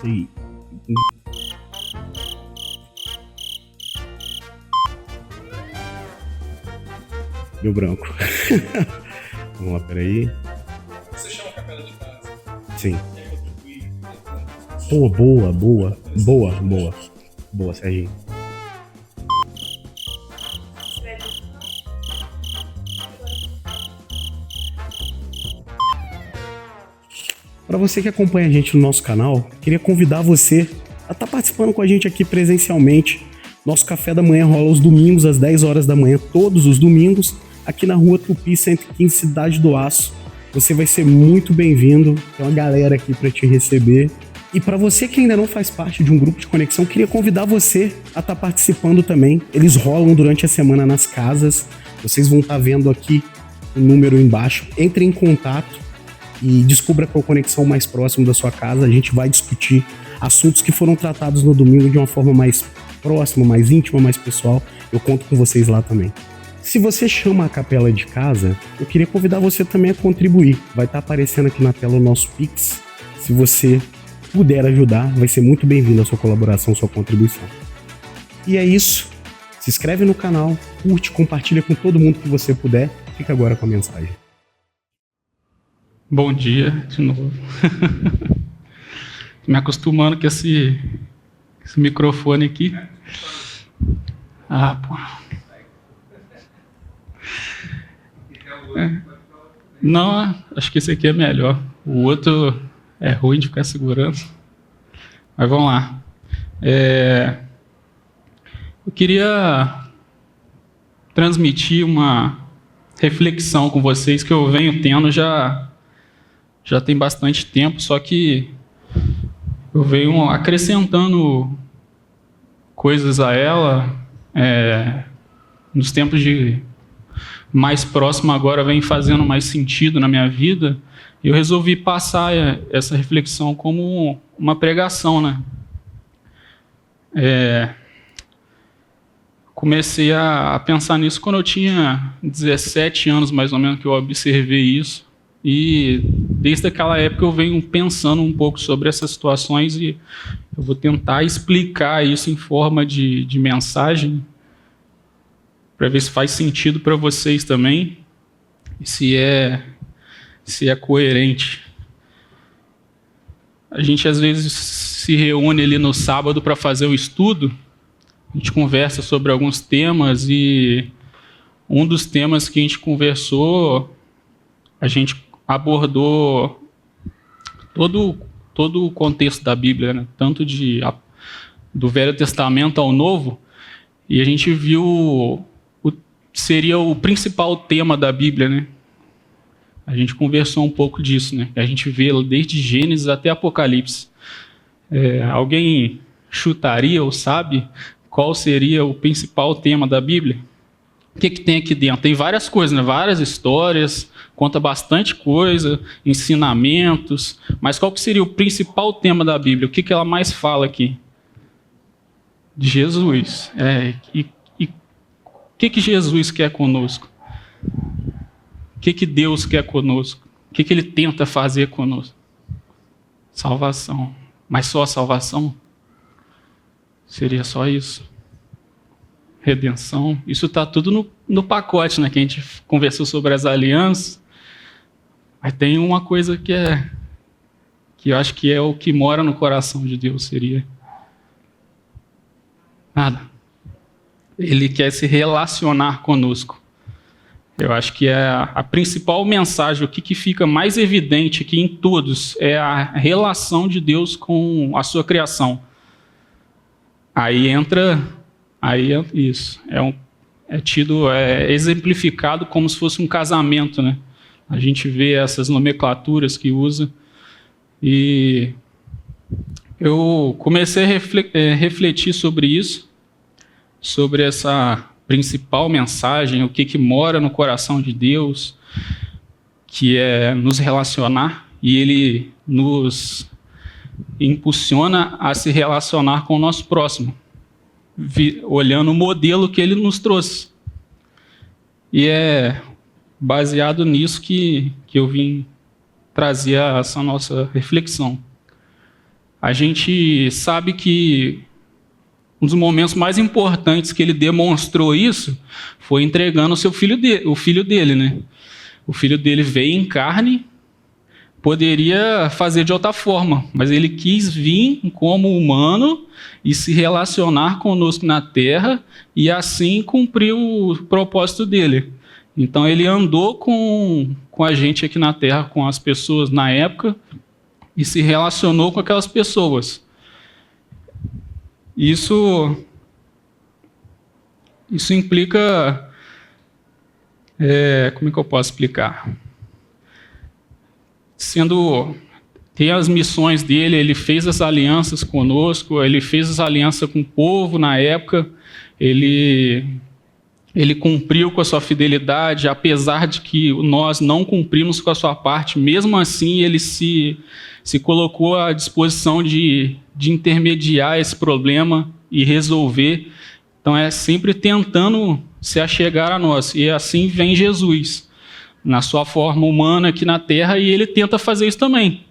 E... Deu branco. Vamos lá, peraí. Você chama a capela de casa? Sim. E aí eu contribuí. Pô, boa, Serginho. Para você que acompanha a gente no nosso canal, queria convidar você a estar participando com a gente aqui presencialmente. Nosso café da manhã rola aos domingos às 10 horas da manhã, todos os domingos, aqui na Rua Tupi 115, Cidade do Aço. Você vai ser muito bem-vindo, tem uma galera aqui para te receber. E para você que ainda não faz parte de um grupo de conexão, queria convidar você a estar participando também. Eles rolam durante a semana nas casas, vocês vão estar vendo aqui o número embaixo. Entre em contato e descubra qual conexão mais próximo da sua casa. A gente vai discutir assuntos que foram tratados no domingo de uma forma mais próxima, mais íntima, mais pessoal. Eu conto com vocês lá também. Se você chama a capela de casa, eu queria convidar você também a contribuir. Vai estar aparecendo aqui na tela o nosso Pix. Se você puder ajudar, vai ser muito bem-vindo a sua colaboração, a sua contribuição. E é isso. Se inscreve no canal, curte, compartilha com todo mundo que você puder. Fica agora com a mensagem. Bom dia, de novo. Me acostumando com esse microfone aqui. Pô. Não, acho que esse aqui é melhor. O outro é ruim de ficar segurando. Mas vamos lá. Eu queria transmitir uma reflexão com vocês que eu venho tendo já tem bastante tempo, só que eu venho acrescentando coisas a ela. Nos tempos de mais próximo agora vem fazendo mais sentido na minha vida. Eu resolvi passar essa reflexão como uma pregação, né? Comecei a pensar nisso quando eu tinha 17 anos, mais ou menos, que eu observei isso. E desde aquela época eu venho pensando um pouco sobre essas situações e eu vou tentar explicar isso em forma de mensagem para ver se faz sentido para vocês também e se é coerente. A gente às vezes se reúne ali no sábado para fazer o estudo, a gente conversa sobre alguns temas e um dos temas que a gente conversou, a gente abordou todo o contexto da Bíblia, né? Tanto do Velho Testamento ao Novo, e a gente viu seria o principal tema da Bíblia, né? A gente conversou um pouco disso, né? A gente vê desde Gênesis até Apocalipse. Alguém chutaria ou sabe qual seria o principal tema da Bíblia? O que tem aqui dentro? Tem várias coisas, né? Várias histórias, conta bastante coisa, ensinamentos, mas qual que seria o principal tema da Bíblia? O que ela mais fala aqui? De Jesus. E o que Jesus quer conosco? O que Deus quer conosco? O que Ele tenta fazer conosco? Salvação. Mas só a salvação? Seria só isso? Redenção? Isso está tudo no pacote, né? Que a gente conversou sobre as alianças. Mas tem uma coisa que eu acho que é o que mora no coração de Deus, seria nada. Ele quer se relacionar conosco. Eu acho que é a principal mensagem, o que fica mais evidente aqui em todos, é a relação de Deus com a sua criação. Aí entra isso. É exemplificado como se fosse um casamento, né? A gente vê essas nomenclaturas que usa. E eu comecei a refletir sobre isso, sobre essa principal mensagem, o que mora no coração de Deus, que é nos relacionar, e Ele nos impulsiona a se relacionar com o nosso próximo, olhando o modelo que Ele nos trouxe. E é baseado nisso que eu vim trazer essa nossa reflexão. A gente sabe que um dos momentos mais importantes que ele demonstrou isso foi entregando o filho dele, né? O filho dele veio em carne, poderia fazer de outra forma, mas ele quis vir como humano e se relacionar conosco na terra e assim cumprir o propósito dele. Então ele andou com a gente aqui na terra, com as pessoas na época, e se relacionou com aquelas pessoas. Isso implica... como é que eu posso explicar? Tem as missões dele, ele fez as alianças conosco, ele fez as alianças com o povo na época, ele cumpriu com a sua fidelidade, apesar de que nós não cumprimos com a sua parte, mesmo assim ele se colocou à disposição de intermediar esse problema e resolver. Então é sempre tentando se achegar a nós, e assim vem Jesus, na sua forma humana aqui na terra, e ele tenta fazer isso também.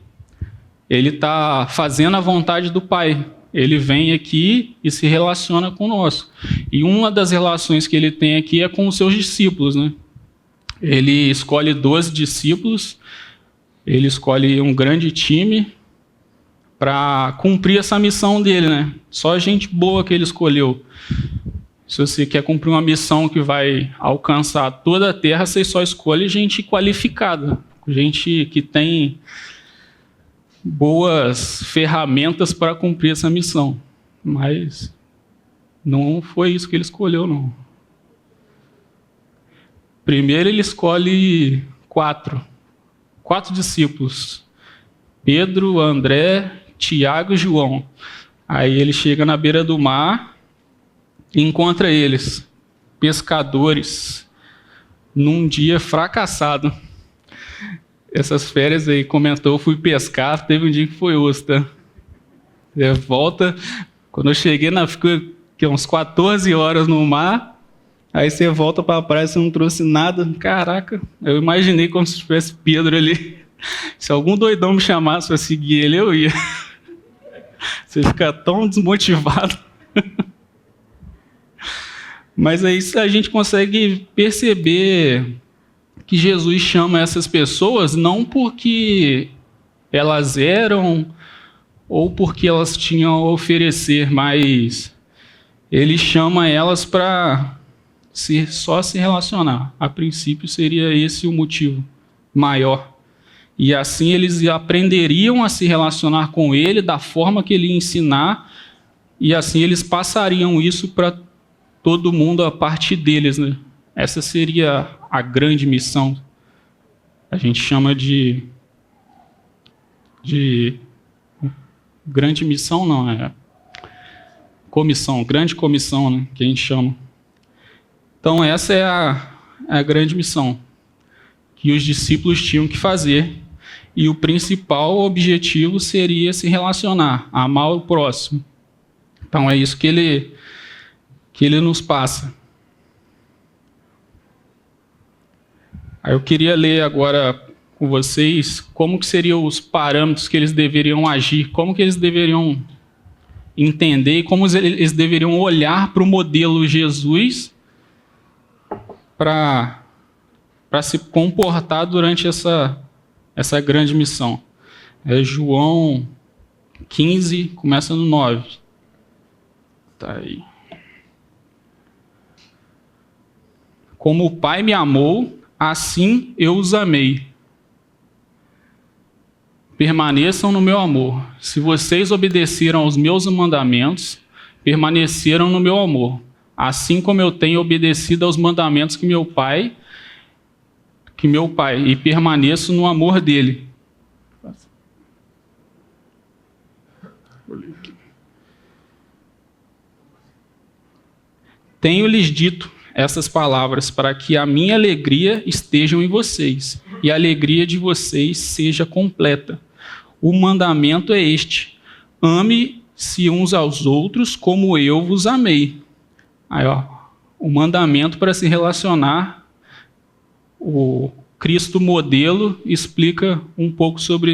Ele está fazendo a vontade do Pai. Ele vem aqui e se relaciona conosco. E uma das relações que ele tem aqui é com os seus discípulos, né? Ele escolhe 12 discípulos, ele escolhe um grande time para cumprir essa missão dele, né? Só gente boa que ele escolheu. Se você quer cumprir uma missão que vai alcançar toda a terra, você só escolhe gente qualificada, gente que tem boas ferramentas para cumprir essa missão. Mas não foi isso que ele escolheu, não. Primeiro ele escolhe 4 discípulos: Pedro, André, Tiago e João. Aí ele chega na beira do mar e encontra eles, pescadores, num dia fracassado. Essas férias aí, comentou, fui pescar, teve um dia que foi osso, tá? Volta, quando eu cheguei, fiquei uns 14 horas no mar, aí você volta para a praia, você não trouxe nada. Caraca, eu imaginei como se tivesse Pedro ali. Se algum doidão me chamasse para seguir ele, eu ia. Você fica tão desmotivado. Mas aí a gente consegue perceber que Jesus chama essas pessoas não porque elas eram ou porque elas tinham a oferecer, mas ele chama elas para só se relacionar. A princípio seria esse o motivo maior. E assim eles aprenderiam a se relacionar com ele da forma que ele ensinar, e assim eles passariam isso para todo mundo a partir deles, né? Essa seria a grande missão. A gente chama de grande missão, não, é comissão, grande comissão, né, que a gente chama. Então essa é a grande missão que os discípulos tinham que fazer, e o principal objetivo seria se relacionar, amar o próximo. Então é isso que ele nos passa. Aí eu queria ler agora com vocês como que seriam os parâmetros que eles deveriam agir, como que eles deveriam entender e como eles deveriam olhar para o modelo Jesus para se comportar durante essa grande missão. É João 15, começa no 9. Tá aí. Como o Pai me amou, assim eu os amei. Permaneçam no meu amor. Se vocês obedeceram aos meus mandamentos, permaneceram no meu amor. Assim como eu tenho obedecido aos mandamentos que meu Pai, e permaneço no amor dele. Tenho-lhes dito essas palavras para que a minha alegria esteja em vocês e a alegria de vocês seja completa. O mandamento é este: ame-se uns aos outros como eu vos amei. Aí, o mandamento para se relacionar, o Cristo modelo explica um pouco sobre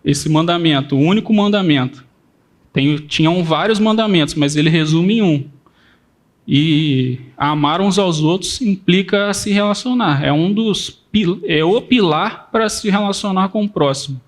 esse mandamento, o único mandamento. Tinham vários mandamentos, mas ele resume em um. E amar uns aos outros implica se relacionar. É o pilar para se relacionar com o próximo.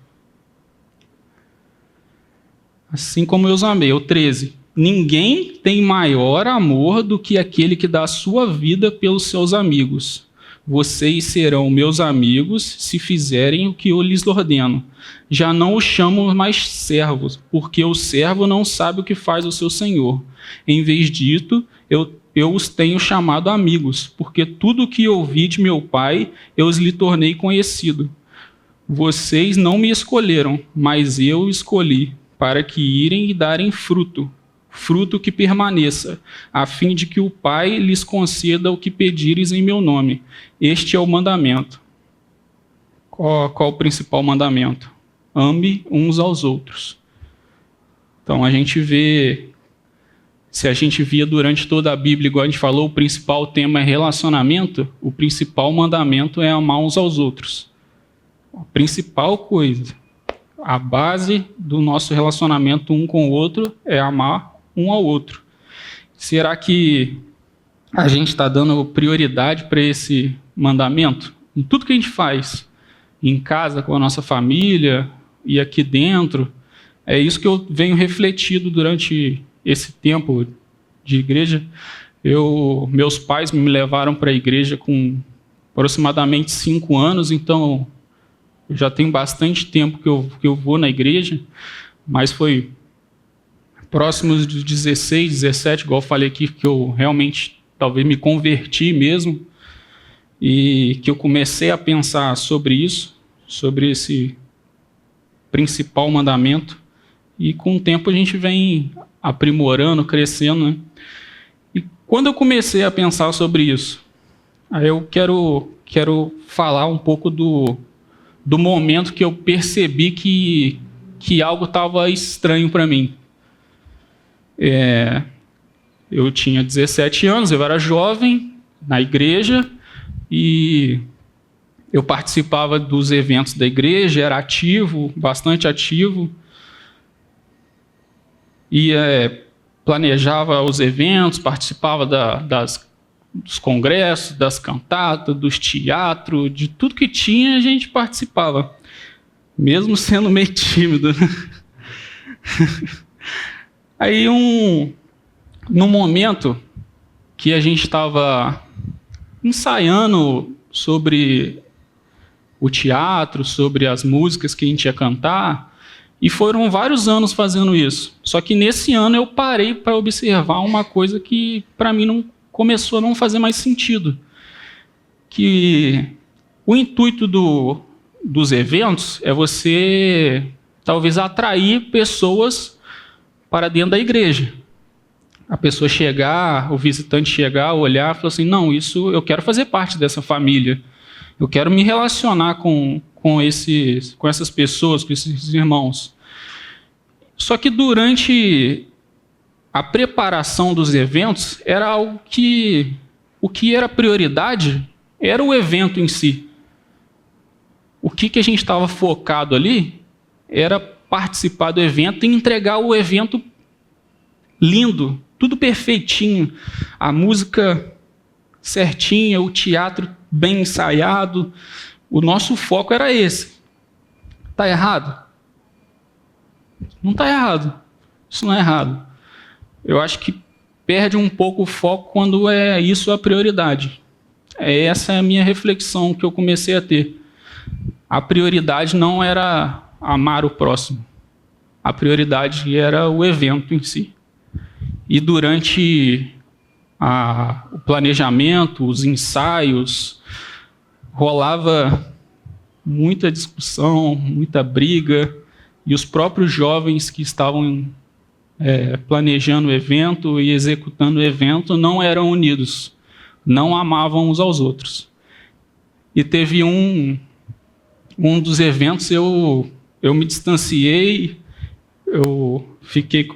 Assim como eu os amei. O 13. Ninguém tem maior amor do que aquele que dá a sua vida pelos seus amigos. Vocês serão meus amigos se fizerem o que eu lhes ordeno. Já não os chamo mais servos, porque o servo não sabe o que faz o seu senhor. Em vez disso, eu os tenho chamado amigos, porque tudo o que ouvi de meu Pai, eu os lhe tornei conhecido. Vocês não me escolheram, mas eu escolhi, para que irem e darem fruto que permaneça, a fim de que o Pai lhes conceda o que pedires em meu nome. Este é o mandamento. Qual o principal mandamento? Ame uns aos outros. Então a gente vê, se a gente via durante toda a Bíblia, igual a gente falou, o principal tema é relacionamento, o principal mandamento é amar uns aos outros. A principal coisa, a base do nosso relacionamento um com o outro é amar um ao outro. Será que a gente está dando prioridade para esse mandamento? Em tudo que a gente faz, em casa, com a nossa família e aqui dentro, é isso que eu venho refletido durante esse tempo de igreja. Meus pais me levaram para a igreja com aproximadamente 5 anos, então eu já tenho bastante tempo que eu vou na igreja, mas foi próximos de 16, 17, igual eu falei aqui, que eu realmente talvez me converti mesmo e que eu comecei a pensar sobre isso, sobre esse principal mandamento, e com o tempo a gente vem aprimorando, crescendo, né? E quando eu comecei a pensar sobre isso, aí eu quero falar um pouco do momento que eu percebi que algo estava estranho para mim. Eu tinha 17 anos, eu era jovem na igreja e eu participava dos eventos da igreja, era ativo, bastante ativo, e planejava os eventos, participava dos congressos, das cantatas, dos teatros, de tudo que tinha a gente participava, mesmo sendo meio tímido, né? Aí, num momento que a gente estava ensaiando sobre o teatro, sobre as músicas que a gente ia cantar, e foram vários anos fazendo isso. Só que nesse ano eu parei para observar uma coisa que para mim começou a não fazer mais sentido. Que o intuito dos eventos é você talvez atrair pessoas para dentro da igreja. A pessoa chegar, o visitante chegar, olhar e falar assim, não, eu quero fazer parte dessa família. Eu quero me relacionar com essas pessoas, com esses irmãos. Só que durante a preparação dos eventos, era algo o que era prioridade era o evento em si. O que a gente estava focado ali era participar do evento e entregar o evento lindo, tudo perfeitinho, a música certinha, o teatro bem ensaiado. O nosso foco era esse. Está errado? Não está errado. Isso não é errado. Eu acho que perde um pouco o foco quando é isso a prioridade. Essa é a minha reflexão que eu comecei a ter. A prioridade não era amar o próximo. A prioridade era o evento em si. E durante o planejamento, os ensaios, rolava muita discussão, muita briga, e os próprios jovens que estavam planejando o evento e executando o evento não eram unidos, não amavam uns aos outros. E teve um dos eventos, eu me distanciei, eu fiquei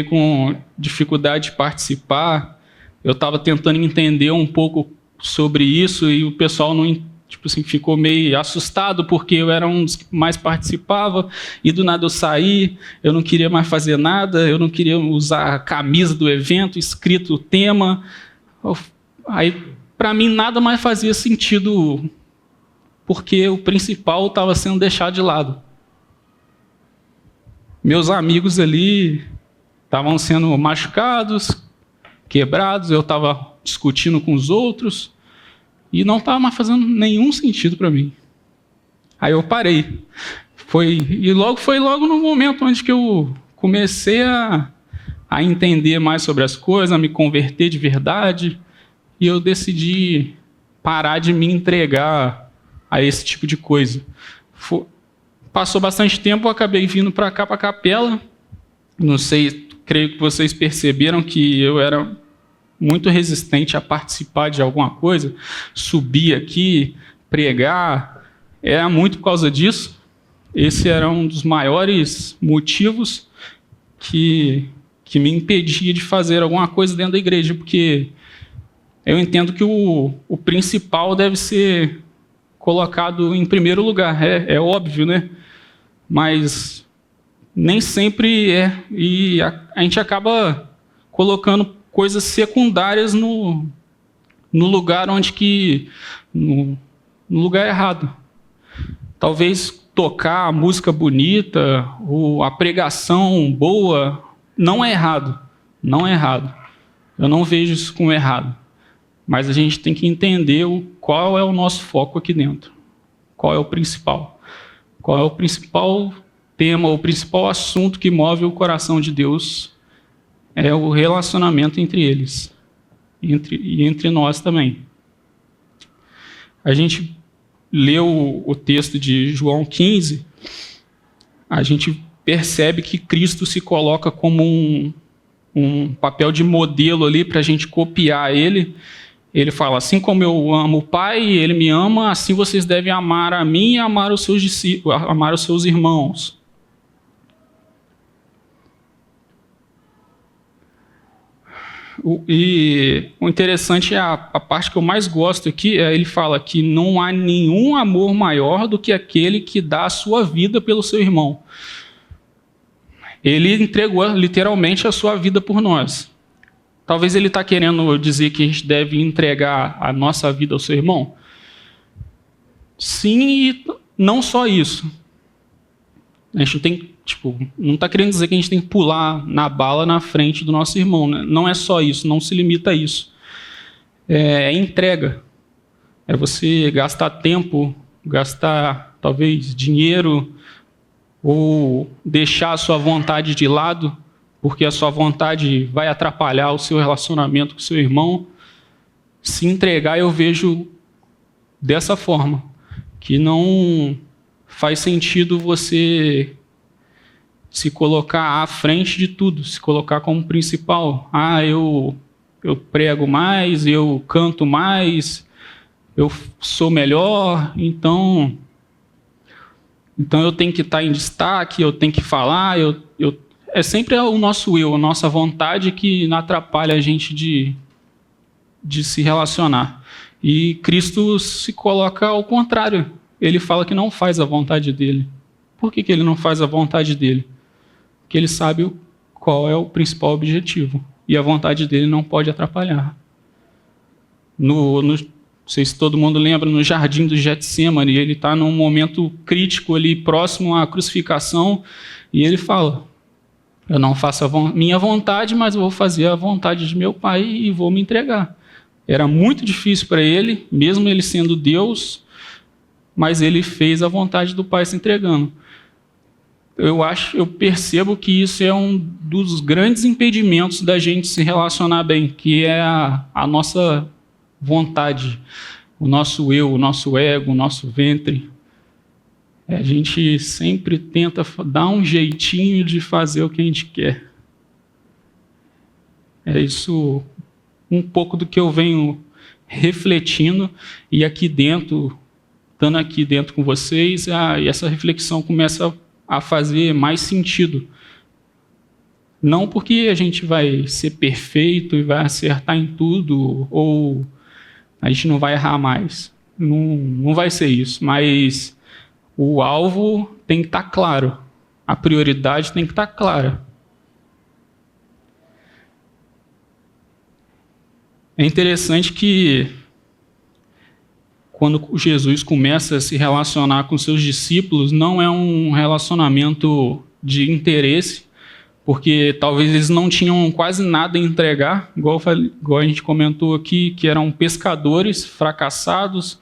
com dificuldade de participar, eu estava tentando entender um pouco sobre isso e o pessoal tipo assim, ficou meio assustado porque eu era um dos que mais participava e do nada eu saí, eu não queria mais fazer nada, eu não queria usar a camisa do evento, escrito o tema. Aí, para mim, nada mais fazia sentido porque o principal estava sendo deixado de lado. Meus amigos ali estavam sendo machucados, quebrados, eu estava discutindo com os outros e não estava mais fazendo nenhum sentido para mim. Aí eu parei. Foi logo no momento onde que eu comecei a entender mais sobre as coisas, a me converter de verdade, e eu decidi parar de me entregar a esse tipo de coisa. Passou bastante tempo, eu acabei vindo para cá, para a capela. Não sei, creio que vocês perceberam que eu era muito resistente a participar de alguma coisa, subir aqui, pregar, era muito por causa disso. Esse era um dos maiores motivos que me impedia de fazer alguma coisa dentro da igreja, porque eu entendo que o principal deve ser colocado em primeiro lugar, é óbvio, né? Mas nem sempre é, e a gente acaba colocando coisas secundárias no lugar no lugar errado. Talvez tocar a música bonita ou a pregação boa não é errado, não é errado. Eu não vejo isso como errado. Mas a gente tem que entender qual é o nosso foco aqui dentro. Qual é o principal? Qual é o principal tema, o principal assunto que move o coração de Deus? É o relacionamento entre eles e entre nós também. A gente leu o texto de João 15, a gente percebe que Cristo se coloca como um papel de modelo ali para a gente copiar ele. Ele fala, assim como eu amo o Pai, ele me ama, assim vocês devem amar a mim e amar os seus discípulos, amar os seus irmãos. E o interessante é a parte que eu mais gosto aqui, ele fala que não há nenhum amor maior do que aquele que dá a sua vida pelo seu irmão. Ele entregou literalmente a sua vida por nós. Talvez ele está querendo dizer que a gente deve entregar a nossa vida ao seu irmão? Sim, e não só isso. A gente tem, não está querendo dizer que a gente tem que pular na bala na frente do nosso irmão, né? Não é só isso, não se limita a isso. É entrega. É você gastar tempo, gastar talvez dinheiro, ou deixar a sua vontade de lado, porque a sua vontade vai atrapalhar o seu relacionamento com o seu irmão. Se entregar, eu vejo dessa forma, que não faz sentido você se colocar à frente de tudo, se colocar como principal. Eu prego mais, eu canto mais, eu sou melhor, então eu tenho que estar em destaque, eu tenho que falar, é sempre o nosso eu, a nossa vontade que atrapalha a gente de se relacionar. E Cristo se coloca ao contrário. Ele fala que não faz a vontade dele. Por que ele não faz a vontade dele? Porque ele sabe qual é o principal objetivo. E a vontade dele não pode atrapalhar. Não sei se todo mundo lembra, no jardim do Getsêmani, ele está num momento crítico ali, próximo à crucificação, e ele fala, eu não faço a minha vontade, mas eu vou fazer a vontade de meu Pai e vou me entregar. Era muito difícil para ele, mesmo ele sendo Deus, mas ele fez a vontade do Pai se entregando. Eu percebo que isso é um dos grandes impedimentos da gente se relacionar bem, que é a nossa vontade, o nosso eu, o nosso ego, o nosso ventre. A gente sempre tenta dar um jeitinho de fazer o que a gente quer. É isso um pouco do que eu venho refletindo, e aqui dentro, estando aqui dentro com vocês, essa reflexão começa a fazer mais sentido. Não porque a gente vai ser perfeito e vai acertar em tudo, ou a gente não vai errar mais, não vai ser isso. Mas o alvo tem que estar claro. A prioridade tem que estar clara. É interessante que quando Jesus começa a se relacionar com seus discípulos, não é um relacionamento de interesse, porque talvez eles não tinham quase nada a entregar, igual a gente comentou aqui, que eram pescadores fracassados,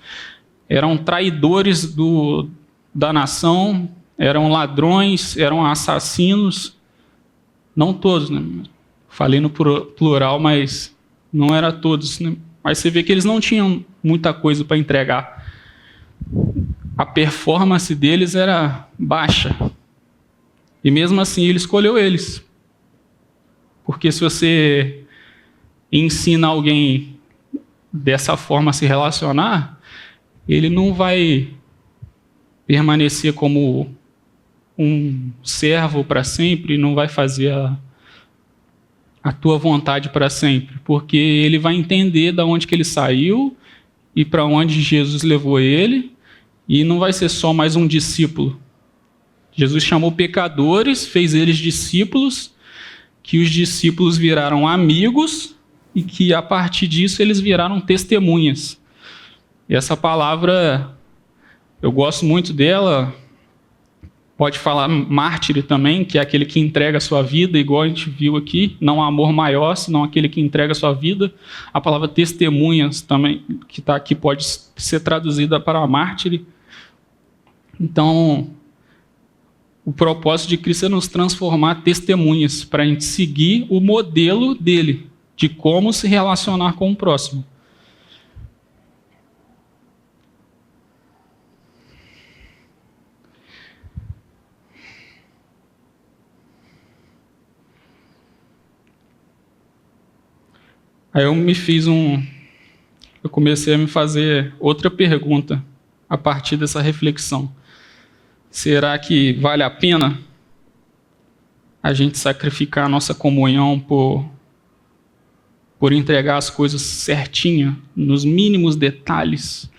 eram traidores da nação, eram ladrões, eram assassinos. Não todos, né? Falei no plural, mas não era todos, né? Mas você vê que eles não tinham muita coisa para entregar. A performance deles era baixa. E mesmo assim ele escolheu eles. Porque se você ensina alguém dessa forma a se relacionar, ele não vai permanecer como um servo para sempre, não vai fazer a tua vontade para sempre, porque ele vai entender de onde que ele saiu e para onde Jesus levou ele, e não vai ser só mais um discípulo. Jesus chamou pecadores, fez eles discípulos, que os discípulos viraram amigos e que a partir disso eles viraram testemunhas. E essa palavra, eu gosto muito dela. Pode falar mártir também, que é aquele que entrega a sua vida, igual a gente viu aqui. Não há amor maior, senão aquele que entrega a sua vida. A palavra testemunhas também, que está aqui, pode ser traduzida para mártir. Então, o propósito de Cristo é nos transformar testemunhas, para a gente seguir o modelo dele, de como se relacionar com o próximo. Aí eu comecei a me fazer outra pergunta a partir dessa reflexão. Será que vale a pena a gente sacrificar a nossa comunhão por entregar as coisas certinho, nos mínimos detalhes?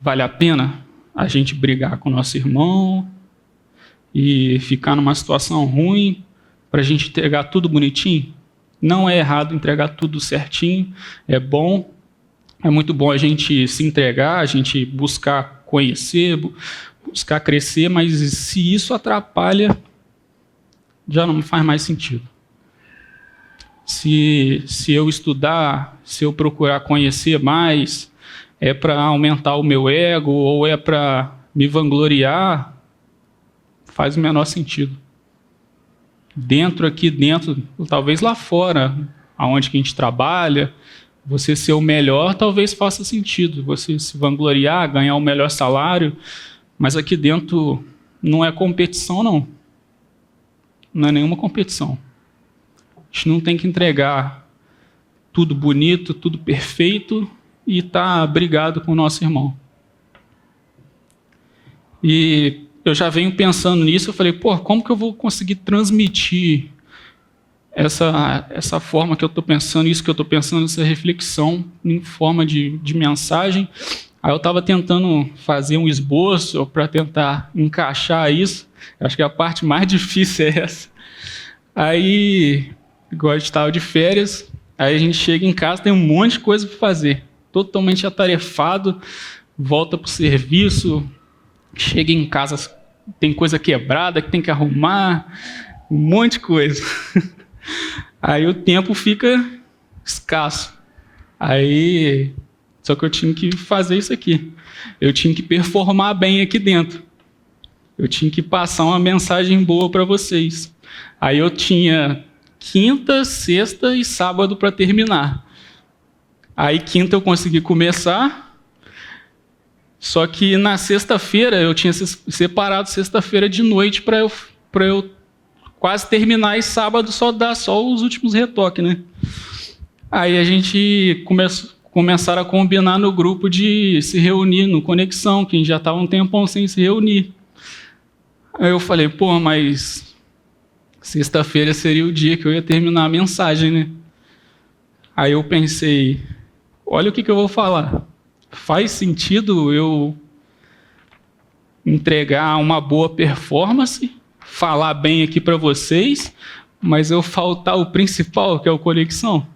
Vale a pena a gente brigar com o nosso irmão e ficar numa situação ruim para a gente entregar tudo bonitinho? Não é errado entregar tudo certinho, é bom, é muito bom a gente se entregar, a gente buscar conhecer, buscar crescer, mas se isso atrapalha, já não faz mais sentido. Se eu estudar, se eu procurar conhecer mais, é para aumentar o meu ego ou é para me vangloriar, faz o menor sentido. Aqui dentro, talvez lá fora, aonde que a gente trabalha, você ser o melhor talvez faça sentido, você se vangloriar, ganhar o melhor salário, mas aqui dentro não é competição, não. Não é nenhuma competição. A gente não tem que entregar tudo bonito, tudo perfeito e estar brigado com o nosso irmão. E eu já venho pensando nisso, eu falei, como que eu vou conseguir transmitir essa forma que eu estou pensando, isso que eu estou pensando, essa reflexão em forma de mensagem? Aí eu estava tentando fazer um esboço para tentar encaixar isso. Eu acho que a parte mais difícil é essa. Aí, igual a gente estava de férias, aí a gente chega em casa, tem um monte de coisa para fazer. Totalmente atarefado, volta para o serviço, chega em casa, tem coisa quebrada que tem que arrumar, um monte de coisa. Aí o tempo fica escasso. Aí, só que eu tinha que fazer isso aqui. Eu tinha que performar bem aqui dentro. Eu tinha que passar uma mensagem boa para vocês. Aí eu tinha quinta, sexta e sábado para terminar. Aí quinta eu consegui começar, só que na sexta-feira eu tinha separado sexta-feira de noite para eu quase terminar, e sábado dar só os últimos retoques, né? Aí a gente começaram a combinar no grupo de se reunir no Conexão, que a gente já estava um tempão sem se reunir. Aí eu falei, mas sexta-feira seria o dia que eu ia terminar a mensagem, né? Aí eu pensei, olha o que eu vou falar. faz sentido eu entregar uma boa performance, falar bem aqui para vocês, mas eu faltar o principal, que é o Conexão?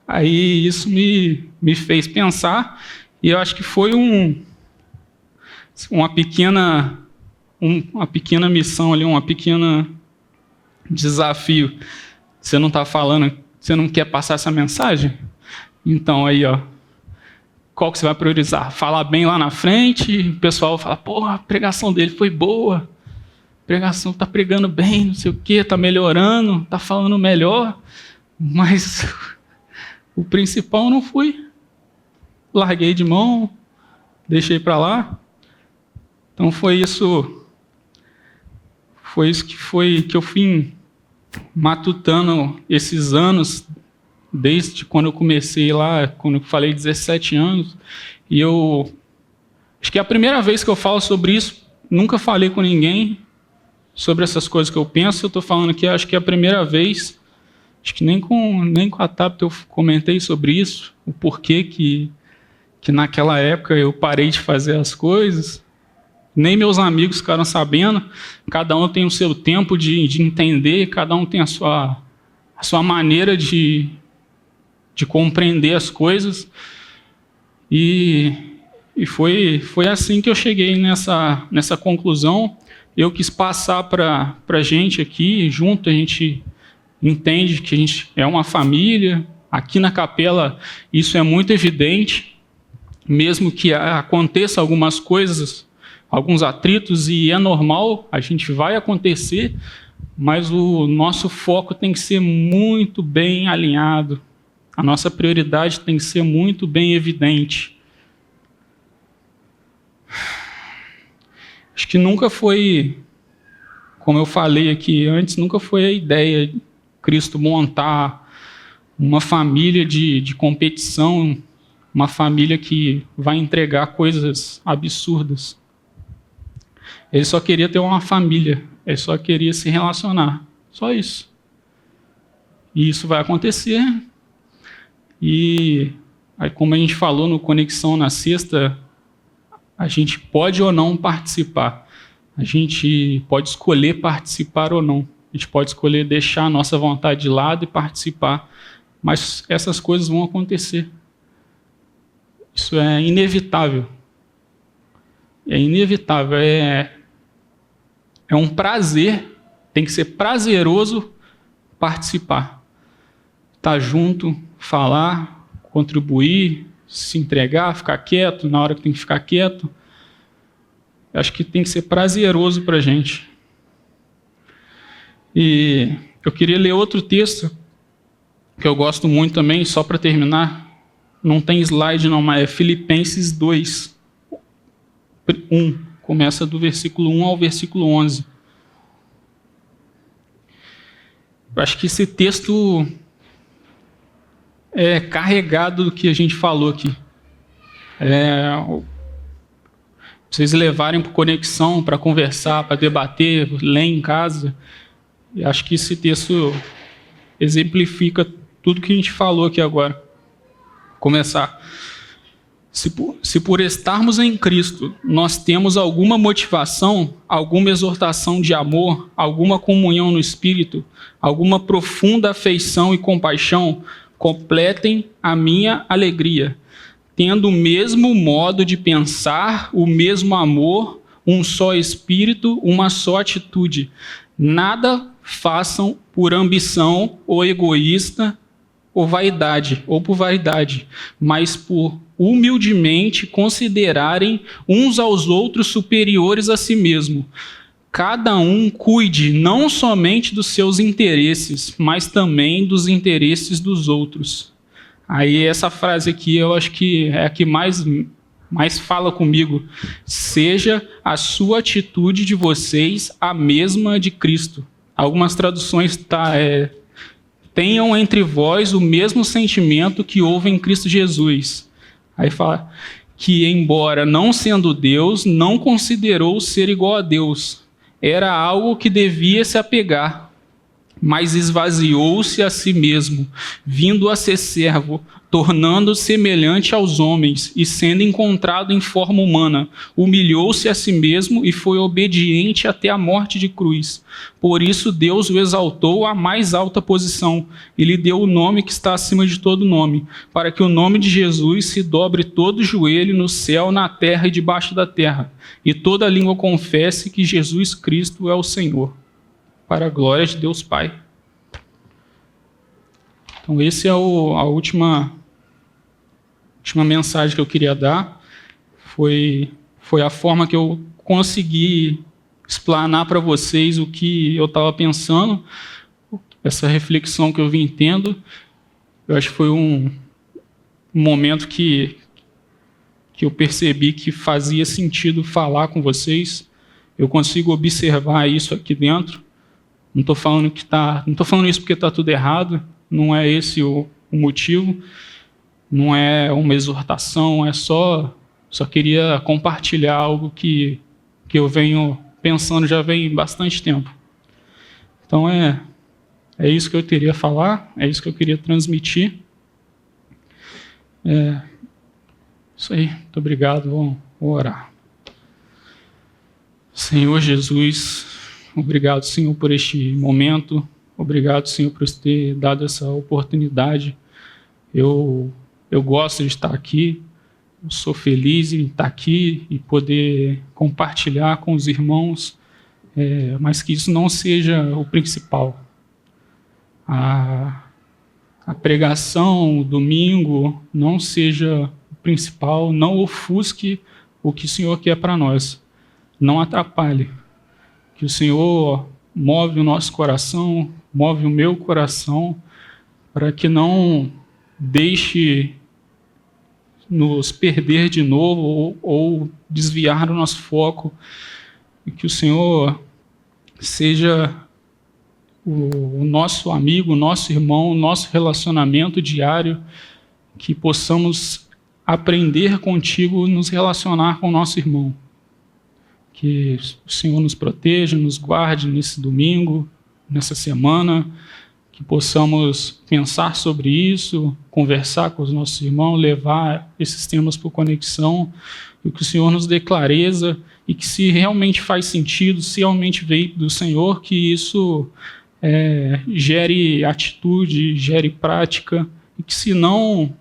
Aí isso me fez pensar, e eu acho que foi uma pequena missão ali, uma pequena desafio. Você não está falando, você não quer passar essa mensagem? Então aí, ó, qual que você vai priorizar? Falar bem lá na frente, o pessoal fala, porra, a pregação dele foi boa, a pregação está pregando bem, não sei o quê, está melhorando, está falando melhor, mas o principal não fui. Larguei de mão, deixei para lá. Então foi isso que eu fui matutando esses anos, desde quando eu comecei lá, quando eu falei 17 anos, e eu acho que é a primeira vez que eu falo sobre isso, nunca falei com ninguém sobre essas coisas que eu penso, eu estou falando aqui, acho que é a primeira vez, acho que nem com a Tabata eu comentei sobre isso, o porquê que naquela época eu parei de fazer as coisas, nem meus amigos ficaram sabendo, cada um tem o seu tempo de entender, cada um tem a sua maneira de compreender as coisas, e foi assim que eu cheguei nessa conclusão. Eu quis passar para a gente aqui, junto, a gente entende que a gente é uma família, aqui na capela isso é muito evidente, mesmo que aconteça algumas coisas, alguns atritos, e é normal, a gente vai acontecer, mas o nosso foco tem que ser muito bem alinhado. A nossa prioridade tem que ser muito bem evidente. Acho que nunca foi, como eu falei aqui antes, nunca foi a ideia de Cristo montar uma família de competição, uma família que vai entregar coisas absurdas. Ele só queria ter uma família, ele só queria se relacionar, só isso. E isso vai acontecer. E aí, como a gente falou no Conexão na sexta, a gente pode ou não participar. A gente pode escolher participar ou não. A gente pode escolher deixar a nossa vontade de lado e participar. Mas essas coisas vão acontecer. Isso é inevitável. É inevitável. É um prazer, tem que ser prazeroso participar. Estar junto, falar, contribuir, se entregar, ficar quieto na hora que tem que ficar quieto. Acho que tem que ser prazeroso para a gente. E eu queria ler outro texto, que eu gosto muito também, só para terminar. Não tem slide não, mas é Filipenses 2, 1. Começa do versículo 1 ao versículo 11. Eu acho que esse texto é carregado do que a gente falou aqui. Vocês levarem para Conexão, para conversar, para debater, ler em casa. Eu acho que esse texto exemplifica tudo que a gente falou aqui agora. Começar. Se por estarmos em Cristo, nós temos alguma motivação, alguma exortação de amor, alguma comunhão no Espírito, alguma profunda afeição e compaixão, completem a minha alegria, tendo o mesmo modo de pensar, o mesmo amor, um só Espírito, uma só atitude. Nada façam por ambição ou egoísta ou vaidade, ou por vaidade, mas por humildemente considerarem uns aos outros superiores a si mesmo. Cada um cuide não somente dos seus interesses, mas também dos interesses dos outros. Aí essa frase aqui eu acho que é a que mais fala comigo. Seja a sua atitude de vocês a mesma de Cristo. Algumas traduções tenham entre vós o mesmo sentimento que houve em Cristo Jesus. Aí fala que, embora não sendo Deus, não considerou ser igual a Deus. Era algo que devia se apegar. mas esvaziou-se a si mesmo, vindo a ser servo, tornando-se semelhante aos homens, e sendo encontrado em forma humana, humilhou-se a si mesmo e foi obediente até a morte de cruz. Por isso Deus o exaltou à mais alta posição e lhe deu o nome que está acima de todo nome, para que o nome de Jesus se dobre todo o joelho no céu, na terra e debaixo da terra, e toda língua confesse que Jesus Cristo é o Senhor, para a glória de Deus Pai. Então, essa é a última mensagem que eu queria dar. Foi a forma que eu consegui explanar para vocês o que eu estava pensando, essa reflexão que eu vim tendo. Eu acho que foi um momento que eu percebi que fazia sentido falar com vocês. Eu consigo observar isso aqui dentro. Não estou falando isso porque está tudo errado, não é esse o motivo, não é uma exortação, é só queria compartilhar algo que eu venho pensando já vem bastante tempo. Então é isso que eu teria a falar, é isso que eu queria transmitir. Isso aí, muito obrigado, vou orar. Senhor Jesus, obrigado, Senhor, por este momento. Obrigado, Senhor, por ter dado essa oportunidade. Eu gosto de estar aqui. Eu sou feliz em estar aqui e poder compartilhar com os irmãos, mas que isso não seja o principal. A pregação, o domingo, não seja o principal. Não ofusque o que o Senhor quer para nós. Não atrapalhe. Que o Senhor move o nosso coração, move o meu coração, para que não deixe nos perder de novo ou desviar o nosso foco, e que o Senhor seja o nosso amigo, o nosso irmão, o nosso relacionamento diário, que possamos aprender contigo, nos relacionar com o nosso irmão. Que o Senhor nos proteja, nos guarde nesse domingo, nessa semana, que possamos pensar sobre isso, conversar com os nossos irmãos, levar esses temas para conexão, e que o Senhor nos dê clareza, e que se realmente faz sentido, se realmente veio do Senhor, que isso gere atitude, gere prática, e que se não,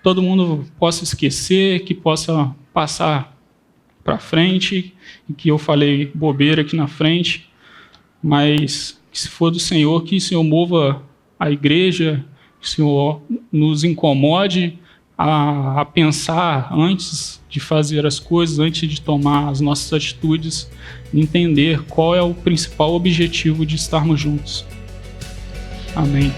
todo mundo possa esquecer, que possa passar para frente, e que eu falei bobeira aqui na frente, mas que se for do Senhor, que o Senhor mova a igreja, que o Senhor nos incomode a pensar antes de fazer as coisas, antes de tomar as nossas atitudes, entender qual é o principal objetivo de estarmos juntos. Amém.